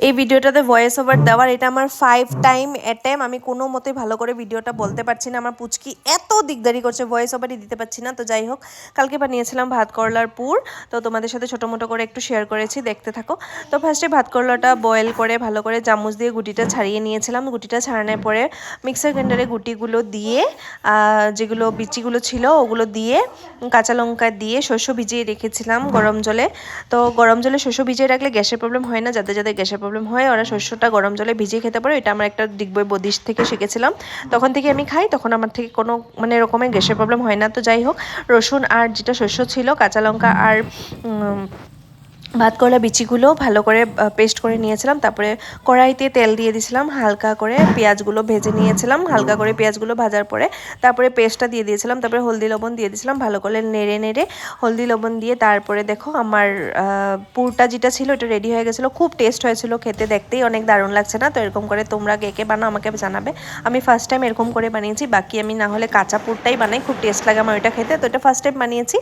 এই ভিডিওটাতে voice over দেওয়ার এটা আমার 5 টাইম অ্যাটেম্প। আমি কোনো মতেই ভালো করে ভিডিওটা বলতে পারছি না, আমার পুচকি এত দিকদারি করছে, ভয়েস ওভারই দিতে পারছি না। তো যাই হোক, কালকে বানিয়েছিলাম ভাত করলার পুর, তো তোমাদের সাথে ছোটো মোটো করে একটু শেয়ার করেছি, দেখতে থাকো। তো ফার্স্টে ভাত করলাটা বয়েল করে ভালো করে চামচ দিয়ে গুটিটা ছাড়িয়ে নিয়েছিলাম। গুটিটা ছাড়ানোর পরে মিক্সার গ্রাইন্ডারে গুটিগুলো দিয়ে যেগুলো বিচিগুলো ছিল ওগুলো দিয়ে কাঁচা লঙ্কা দিয়ে শস্য ভিজিয়ে রেখেছিলাম গরম জলে। তো গরম জলে শস্য ভিজিয়ে রাখলে গ্যাসের প্রবলেম হয় না, যাদের যাদের গ্যাসের প্রবলেম হয় ওরা শস্যটা গরম জলে ভিজিয়ে খেতে পারে। এটা আমার একটা ডিগবই বদিশ থেকে শিখেছিলাম, তখন থেকে আমি খাই, তখন আমার থেকে কোনো মানে এরকমের গ্যাসের প্রবলেম হয় না। তো যাই হোক, রসুন আর যেটা শস্য ছিল, কাঁচা লঙ্কা আর ভাত করলা বিচিগুলো ভালো করে পেস্ট করে নিয়েছিলাম। তারপরে কড়াইতে তেল দিয়ে দিয়েছিলাম, হালকা করে পেঁয়াজগুলো ভেজে নিয়েছিলাম। হালকা করে পেঁয়াজগুলো ভাজার পরে তারপরে পেস্টটা দিয়ে দিয়েছিলাম, তারপরে হলদি লবণ দিয়ে দিয়েছিলাম, ভালো করে নেড়ে নেড়ে হলদি লবণ দিয়ে তারপরে দেখো আমার পুরটা যেটা ছিল এটা রেডি হয়ে গেছিলো। খুব টেস্ট হয়েছিল খেতে, দেখতেই অনেক দারুণ লাগছে না? তো এরকম করে তোমরা কে কে বানাও আমাকে জানাবে। আমি ফার্স্ট টাইম এরকম করে বানিয়েছি, বাকি আমি না হলে কাঁচা পুরটাই বানাই, খুব টেস্ট লাগে আমার ওইটা খেতে। তো এটা ফার্স্ট টাইম বানিয়েছি।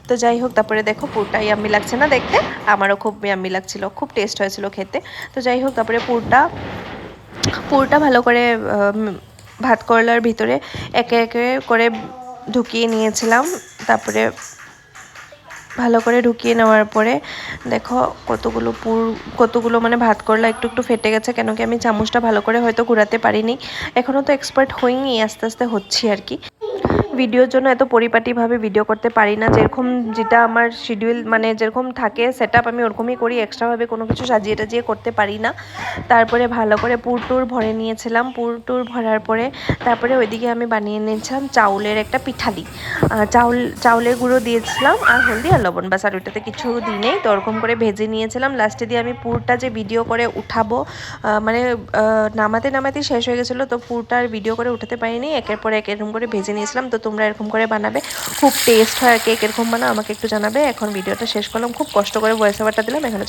তো যাই হোক, তারপরে দেখো পুরটাই ইয়াম্মি লাগছে না দেখতে? আমারও খুব ইয়াম্মি লাগছিল, খুব টেস্ট হয়েছিল খেতে। তো যাই হোক, তারপরে পুরটা ভালো করে ভাত করলার ভিতরে একে একে করে ঢুকিয়ে নিয়েছিলাম। তারপরে ভালো করে ঢুকিয়ে নেওয়ার পরে দেখো কতগুলো মানে ভাত করলা একটু একটু ফেটে গেছে, কেন কি আমি চামচটা ভালো করে হয়তো ঘোরাতে পারিনি। এখনও তো এক্সপার্ট হইনি, আস্তে আস্তে হচ্ছি আর কি। ভিডিওর জন্য এত পরিপাটিভাবে ভিডিও করতে পারি না, যেরকম যেটা আমার শিডিউল মানে যেরকম থাকে সেট আপ আমি ওরকমই করি, এক্সট্রাভাবে কোনো কিছু সাজিয়ে টাজিয়ে করতে পারি না। তারপরে ভালো করে পুর ভরে নিয়েছিলাম। পুর ভরার পরে তারপরে ওইদিকে আমি বানিয়ে নিয়েছিলাম চাউলের একটা পিঠালি। চাউলের গুঁড়ো দিয়েছিলাম আর হলদি আর লবণ, বাস, আর ওইটাতে কিছু দিই নেই। তো ওরকম করে ভেজে নিয়েছিলাম। লাস্টে দিয়ে আমি পুরটা যে ভিডিও করে উঠাবো, মানে নামাতে শেষ হয়ে গেছিলো, তো পুরটা আর ভিডিও করে উঠাতে পারিনি। একের পর এক এরকম করে ভেজে নিয়েছিলাম। তো তোমরা এরকম করে বানাবে, খুব টেস্ট হয়। আর কে এরকম বানাও আমাকে একটু জানাবে। এখন ভিডিওটা শেষ করলাম, খুব কষ্ট করে ভয়েস ওভারটা দিলাম। এখন